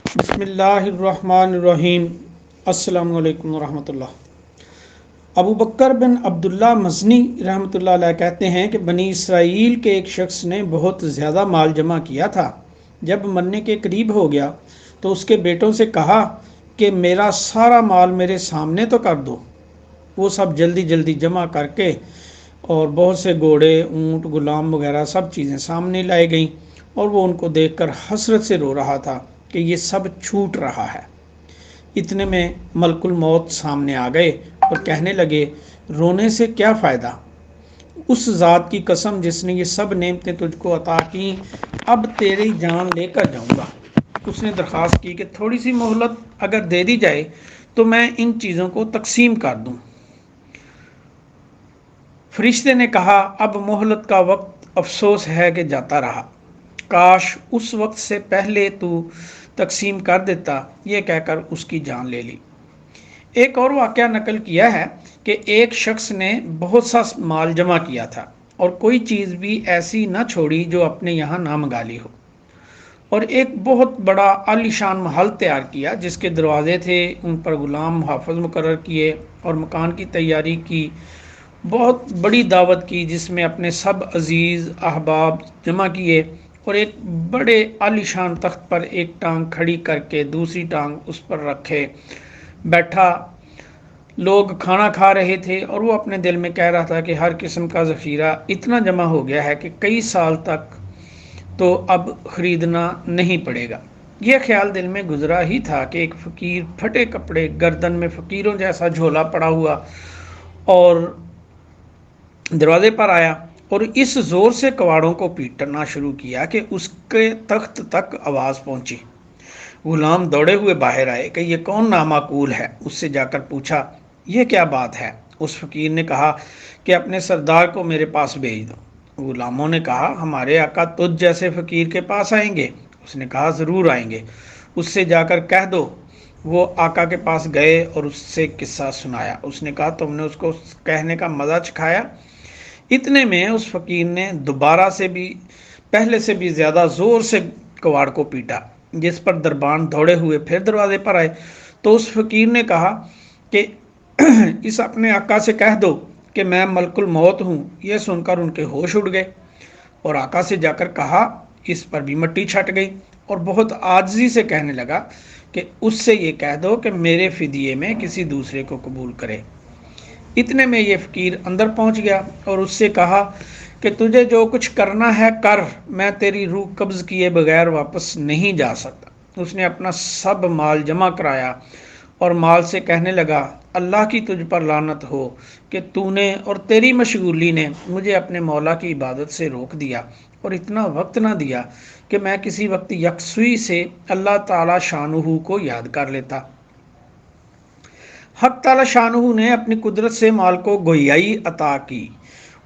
بسم اللہ الرحمن الرحیم۔ السلام علیکم ورحمۃ اللہ۔ ابو بکر بن عبداللہ مزنی رحمۃ اللہ علیہ کہتے ہیں کہ بنی اسرائیل کے ایک شخص نے بہت زیادہ مال جمع کیا تھا۔ جب مرنے کے قریب ہو گیا تو اس کے بیٹوں سے کہا کہ میرا سارا مال میرے سامنے تو کر دو۔ وہ سب جلدی جلدی جمع کر کے اور بہت سے گھوڑے، اونٹ، غلام وغیرہ سب چیزیں سامنے لائی گئیں، اور وہ ان کو دیکھ کر حسرت سے رو رہا تھا کہ یہ سب چھوٹ رہا ہے۔ اتنے میں ملک الموت سامنے آ گئے اور کہنے لگے، رونے سے کیا فائدہ؟ اس ذات کی قسم جس نے یہ سب نعمتیں تجھ کو عطا کی، اب تیری جان لے کر جاؤں گا۔ اس نے درخواست کی کہ تھوڑی سی مہلت اگر دے دی جائے تو میں ان چیزوں کو تقسیم کر دوں۔ فرشتے نے کہا، اب مہلت کا وقت افسوس ہے کہ جاتا رہا، کاش اس وقت سے پہلے تو تقسیم کر دیتا۔ یہ کہہ کر اس کی جان لے لی۔ ایک اور واقعہ نقل کیا ہے کہ ایک شخص نے بہت سا مال جمع کیا تھا اور کوئی چیز بھی ایسی نہ چھوڑی جو اپنے یہاں نہ منگالی ہو، اور ایک بہت بڑا عالی شان محل تیار کیا جس کے دروازے تھے، ان پر غلام محافظ مقرر کیے اور مکان کی تیاری کی، بہت بڑی دعوت کی جس میں اپنے سب عزیز احباب جمع کیے، اور ایک بڑے عالی شان تخت پر ایک ٹانگ کھڑی کر کے دوسری ٹانگ اس پر رکھے بیٹھا۔ لوگ کھانا کھا رہے تھے اور وہ اپنے دل میں کہہ رہا تھا کہ ہر قسم کا ذخیرہ اتنا جمع ہو گیا ہے کہ کئی سال تک تو اب خریدنا نہیں پڑے گا۔ یہ خیال دل میں گزرا ہی تھا کہ ایک فقیر پھٹے کپڑے، گردن میں فقیروں جیسا جھولا پڑا ہوا، اور دروازے پر آیا اور اس زور سے کواڑوں کو پیٹنا شروع کیا کہ اس کے تخت تک آواز پہنچی۔ غلام دوڑے ہوئے باہر آئے کہ یہ کون نامعقول ہے۔ اس سے جا کر پوچھا، یہ کیا بات ہے؟ اس فقیر نے کہا کہ اپنے سردار کو میرے پاس بھیج دو۔ غلاموں نے کہا، ہمارے آقا تجھ جیسے فقیر کے پاس آئیں گے؟ اس نے کہا، ضرور آئیں گے۔ اس سے جا کر کہہ دو۔ وہ آقا کے پاس گئے اور اس سے قصہ سنایا۔ اس نے کہا، تم نے اس کو کہنے کا مزہ چکھایا؟ اتنے میں اس فقیر نے دوبارہ سے بھی پہلے سے بھی زیادہ زور سے کواڑ کو پیٹا، جس پر دربان دوڑے ہوئے پھر دروازے پر آئے۔ تو اس فقیر نے کہا کہ اس اپنے آقا سے کہہ دو کہ میں ملک الموت ہوں۔ یہ سن کر ان کے ہوش اڑ گئے اور آقا سے جا کر کہا، اس پر بھی مٹی چھٹ گئی، اور بہت عاجزی سے کہنے لگا کہ اس سے یہ کہہ دو کہ میرے فدیے میں کسی دوسرے کو قبول کرے۔ اتنے میں یہ فقیر اندر پہنچ گیا اور اس سے کہا کہ تجھے جو کچھ کرنا ہے کر، میں تیری روح قبض کیے بغیر واپس نہیں جا سکتا۔ اس نے اپنا سب مال جمع کرایا اور مال سے کہنے لگا، اللہ کی تجھ پر لعنت ہو کہ تو نے اور تیری مشغولی نے مجھے اپنے مولا کی عبادت سے روک دیا اور اتنا وقت نہ دیا کہ میں کسی وقت یکسوئی سے اللہ تعالی شانہ کو یاد کر لیتا۔ حق تعالی شانہ نے اپنی قدرت سے مال کو گویائی عطا کی۔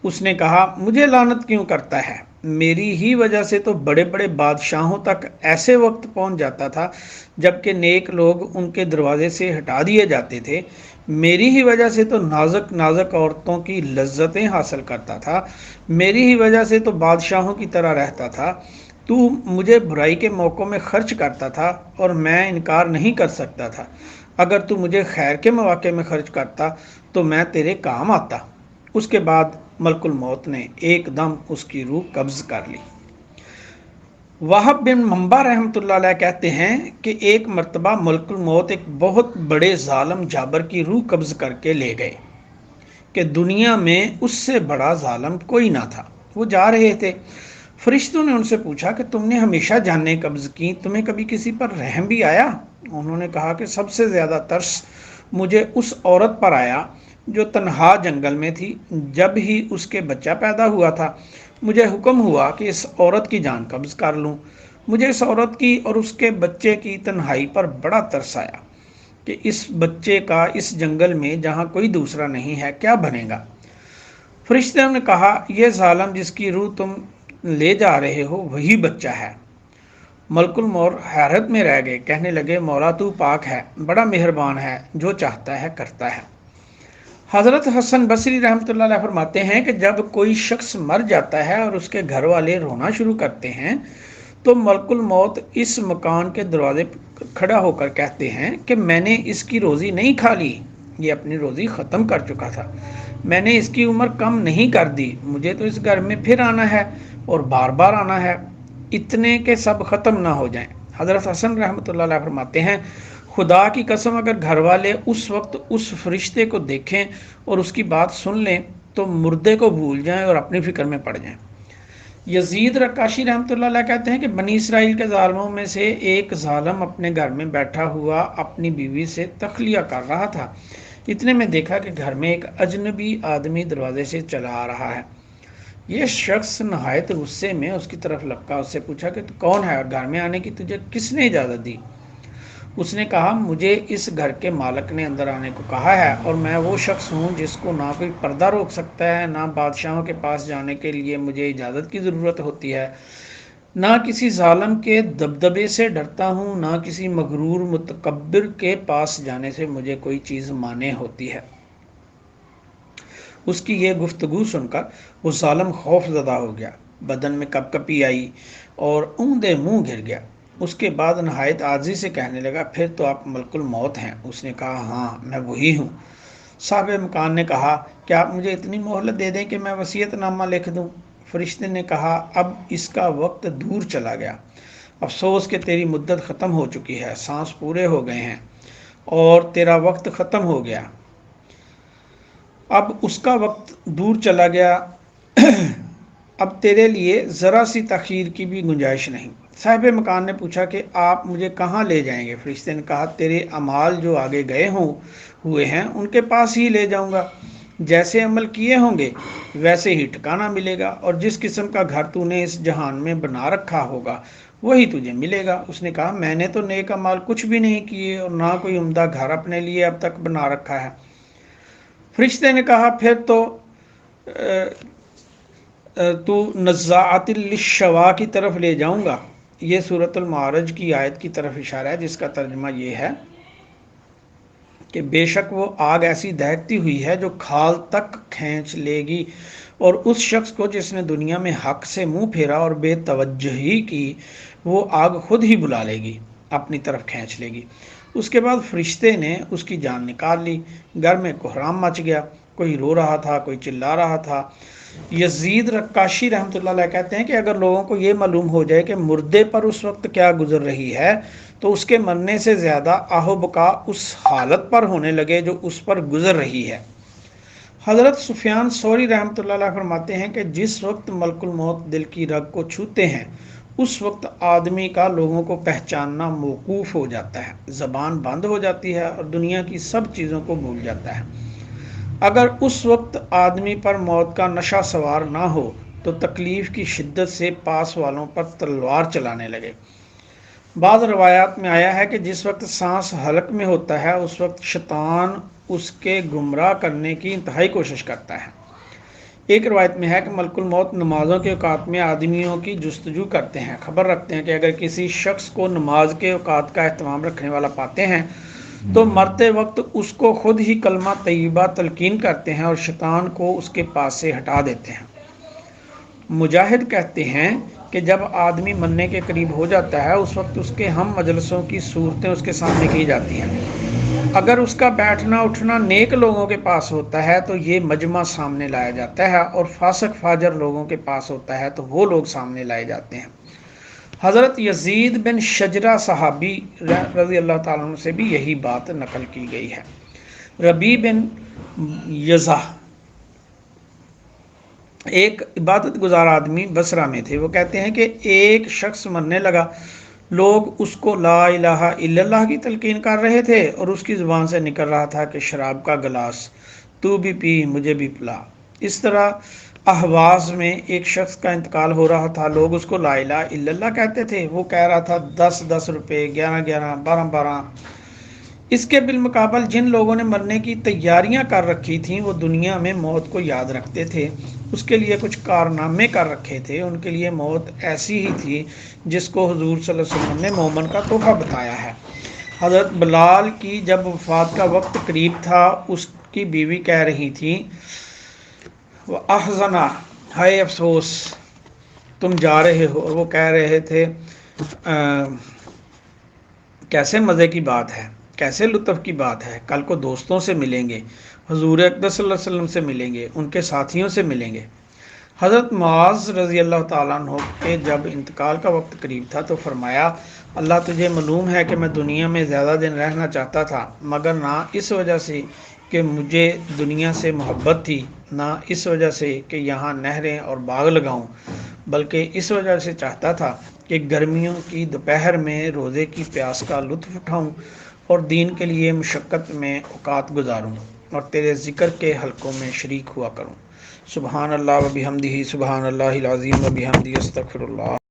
اس نے کہا، مجھے لعنت کیوں کرتا ہے؟ میری ہی وجہ سے تو بڑے بڑے بادشاہوں تک ایسے وقت پہنچ جاتا تھا جبکہ نیک لوگ ان کے دروازے سے ہٹا دیے جاتے تھے۔ میری ہی وجہ سے تو نازک نازک عورتوں کی لذتیں حاصل کرتا تھا۔ میری ہی وجہ سے تو بادشاہوں کی طرح رہتا تھا۔ تو مجھے برائی کے موقعوں میں خرچ کرتا تھا اور میں انکار نہیں کر سکتا تھا۔ اگر تو مجھے خیر کے مواقع میں خرچ کرتا تو میں تیرے کام آتا۔ اس کے بعد ملک الموت نے ایک دم اس کی روح قبض کر لی۔ وہب بن منبع رحمۃ اللہ علیہ کہتے ہیں کہ ایک مرتبہ ملک الموت ایک بہت بڑے ظالم جابر کی روح قبض کر کے لے گئے کہ دنیا میں اس سے بڑا ظالم کوئی نہ تھا۔ وہ جا رہے تھے، فرشتوں نے ان سے پوچھا کہ تم نے ہمیشہ جانیں قبض کی، تمہیں کبھی کسی پر رحم بھی آیا؟ انہوں نے کہا کہ سب سے زیادہ ترس مجھے اس عورت پر آیا جو تنہا جنگل میں تھی۔ جب ہی اس کے بچہ پیدا ہوا تھا مجھے حکم ہوا کہ اس عورت کی جان قبض کر لوں۔ مجھے اس عورت کی اور اس کے بچے کی تنہائی پر بڑا ترس آیا کہ اس بچے کا اس جنگل میں جہاں کوئی دوسرا نہیں ہے کیا بنے گا۔ فرشتوں نے کہا، یہ ظالم جس کی روح تم لے جا رہے ہو وہی بچہ ہے۔ ملک الموت حیرت میں رہ گئے، کہنے لگے، مولا تو پاک ہے، بڑا مہربان ہے، جو چاہتا ہے کرتا ہے۔ حضرت حسن بصری رحمۃ اللہ علیہ فرماتے ہیں کہ جب کوئی شخص مر جاتا ہے اور اس کے گھر والے رونا شروع کرتے ہیں تو ملک الموت اس مکان کے دروازے پر کھڑا ہو کر کہتے ہیں کہ میں نے اس کی روزی نہیں کھا لی، یہ اپنی روزی ختم کر چکا تھا، میں نے اس کی عمر کم نہیں کر دی، مجھے تو اس گھر میں پھر آنا ہے اور بار بار آنا ہے، اتنے کہ سب ختم نہ ہو جائیں۔ حضرت حسن رحمۃ اللہ علیہ فرماتے ہیں، خدا کی قسم اگر گھر والے اس وقت اس فرشتے کو دیکھیں اور اس کی بات سن لیں تو مردے کو بھول جائیں اور اپنی فکر میں پڑ جائیں۔ یزید رکاشی رحمۃ اللہ علیہ کہتے ہیں کہ بنی اسرائیل کے ظالموں میں سے ایک ظالم اپنے گھر میں بیٹھا ہوا اپنی بیوی سے تخلیہ کر رہا تھا، اتنے میں دیکھا کہ گھر میں ایک اجنبی آدمی دروازے سے چلا آ رہا ہے۔ یہ شخص نہایت غصے میں اس کی طرف لپکا، اس سے پوچھا کہ تو کون ہے اور گھر میں آنے کی تجھے کس نے اجازت دی؟ اس نے کہا، مجھے اس گھر کے مالک نے اندر آنے کو کہا ہے اور میں وہ شخص ہوں جس کو نہ کوئی پردہ روک سکتا ہے، نہ بادشاہوں کے پاس جانے کے لیے مجھے اجازت کی ضرورت ہوتی ہے، نہ کسی ظالم کے دبدبے سے ڈرتا ہوں، نہ کسی مغرور متکبر کے پاس جانے سے مجھے کوئی چیز مانع ہوتی ہے۔ اس کی یہ گفتگو سن کر وہ ظالم خوف زدہ ہو گیا، بدن میں کپ کپی آئی اور اوندے منہ گر گیا۔ اس کے بعد نہایت عاجزی سے کہنے لگا، پھر تو آپ ملک الموت ہیں؟ اس نے کہا، ہاں میں وہی ہوں۔ صاحب مکان نے کہا، کیا آپ مجھے اتنی مہلت دے دیں کہ میں وصیت نامہ لکھ دوں؟ فرشتے نے کہا، اب اس کا وقت دور چلا گیا، افسوس کہ تیری مدت ختم ہو چکی ہے، سانس پورے ہو گئے ہیں اور تیرا وقت ختم ہو گیا، اب اس کا وقت دور چلا گیا، اب تیرے لیے ذرا سی تاخیر کی بھی گنجائش نہیں۔ صاحب مکان نے پوچھا کہ آپ مجھے کہاں لے جائیں گے؟ فرشتے نے کہا، تیرے اعمال جو آگے گئے ہوئے ہیں ان کے پاس ہی لے جاؤں گا، جیسے عمل کیے ہوں گے ویسے ہی ٹھکانہ ملے گا، اور جس قسم کا گھر تو نے اس جہان میں بنا رکھا ہوگا وہی تجھے ملے گا۔ اس نے کہا، میں نے تو نیک اعمال کچھ بھی نہیں کیے اور نہ کوئی عمدہ گھر اپنے لیے اب تک بنا رکھا ہے۔ فرشتے نے کہا، پھر تو نزاعات للشوا کی طرف لے جاؤں گا۔ یہ سورۃ المعارج کی آیت کی طرف اشارہ ہے جس کا ترجمہ یہ ہے کہ بے شک وہ آگ ایسی دہکتی ہوئی ہے جو کھال تک کھینچ لے گی، اور اس شخص کو جس نے دنیا میں حق سے منہ پھیرا اور بے توجہی کی، وہ آگ خود ہی بلا لے گی، اپنی طرف کھینچ لے گی۔ اس کے بعد فرشتے نے اس کی جان نکال لی، گھر میں کوہرام مچ گیا، کوئی رو رہا تھا، کوئی چلا رہا تھا۔ یزید رکاشی رحمۃ اللہ علیہ کہتے ہیں کہ اگر لوگوں کو یہ معلوم ہو جائے کہ مردے پر اس وقت کیا گزر رہی ہے تو اس کے مرنے سے زیادہ آہ و بکا اس حالت پر ہونے لگے جو اس پر گزر رہی ہے۔ حضرت سفیان ثوری رحمۃ اللہ علیہ فرماتے ہیں کہ جس وقت ملک الموت دل کی رگ کو چھوتے ہیں اس وقت آدمی کا لوگوں کو پہچاننا موقوف ہو جاتا ہے، زبان بند ہو جاتی ہے اور دنیا کی سب چیزوں کو بھول جاتا ہے۔ اگر اس وقت آدمی پر موت کا نشہ سوار نہ ہو تو تکلیف کی شدت سے پاس والوں پر تلوار چلانے لگے۔ بعض روایات میں آیا ہے کہ جس وقت سانس حلق میں ہوتا ہے اس وقت شیطان اس کے گمراہ کرنے کی انتہائی کوشش کرتا ہے۔ ایک روایت میں ہے کہ ملک الموت نمازوں کے اوقات میں آدمیوں کی جستجو کرتے ہیں، خبر رکھتے ہیں کہ اگر کسی شخص کو نماز کے اوقات کا اہتمام رکھنے والا پاتے ہیں تو مرتے وقت اس کو خود ہی کلمہ طیبہ تلقین کرتے ہیں اور شیطان کو اس کے پاس سے ہٹا دیتے ہیں۔ مجاہد کہتے ہیں کہ جب آدمی مرنے کے قریب ہو جاتا ہے اس وقت اس کے ہم مجلسوں کی صورتیں اس کے سامنے کی جاتی ہیں۔ اگر اس کا بیٹھنا اٹھنا نیک لوگوں کے پاس ہوتا ہے تو یہ مجمع سامنے لایا جاتا ہے، اور فاسق فاجر لوگوں کے پاس ہوتا ہے تو وہ لوگ سامنے لائے جاتے ہیں۔ حضرت یزید بن شجرہ صحابی رضی اللہ تعالیٰ عنہ سے بھی یہی بات نقل کی گئی ہے۔ ربیع بن یزہ ایک عبادت گزار آدمی بصرہ میں تھے، وہ کہتے ہیں کہ ایک شخص مرنے لگا، لوگ اس کو لا الہ الا اللہ کی تلقین کر رہے تھے اور اس کی زبان سے نکل رہا تھا کہ شراب کا گلاس تو بھی پی مجھے بھی پلا۔ اس طرح اہواز میں ایک شخص کا انتقال ہو رہا تھا، لوگ اس کو لا الہ الا اللہ کہتے تھے، وہ کہہ رہا تھا 10 روپے، 11 12 اس کے بالمقابل جن لوگوں نے مرنے کی تیاریاں کر رکھی تھیں وہ دنیا میں موت کو یاد رکھتے تھے، اس کے لیے کچھ کارنامے کر رکھے تھے، ان کے لیے موت ایسی ہی تھی جس کو حضور صلی اللہ علیہ وسلم نے مومن کا تحفہ بتایا ہے۔ حضرت بلال کی جب وفات کا وقت قریب تھا اس کی بیوی کہہ رہی تھی، احزنا، ہائے افسوس تم جا رہے ہو، اور وہ کہہ رہے تھے کیسے مزے کی بات ہے، کیسے لطف کی بات ہے، کل کو دوستوں سے ملیں گے، حضور اقدس صلی اللہ علیہ وسلم سے ملیں گے، ان کے ساتھیوں سے ملیں گے۔ حضرت معاذ رضی اللہ تعالیٰ عنہ کے جب انتقال کا وقت قریب تھا تو فرمایا، اللہ تجھے معلوم ہے کہ میں دنیا میں زیادہ دن رہنا چاہتا تھا، مگر نہ اس وجہ سے کہ مجھے دنیا سے محبت تھی، نہ اس وجہ سے کہ یہاں نہریں اور باغ لگاؤں، بلکہ اس وجہ سے چاہتا تھا کہ گرمیوں کی دوپہر میں روزے کی پیاس کا لطف اٹھاؤں اور دین کے لیے مشقت میں اوقات گزاروں اور تیرے ذکر کے حلقوں میں شریک ہوا کروں۔ سبحان اللہ و بحمدہ، سبحان اللہ العظیم و بحمدہ، استغفر اللہ۔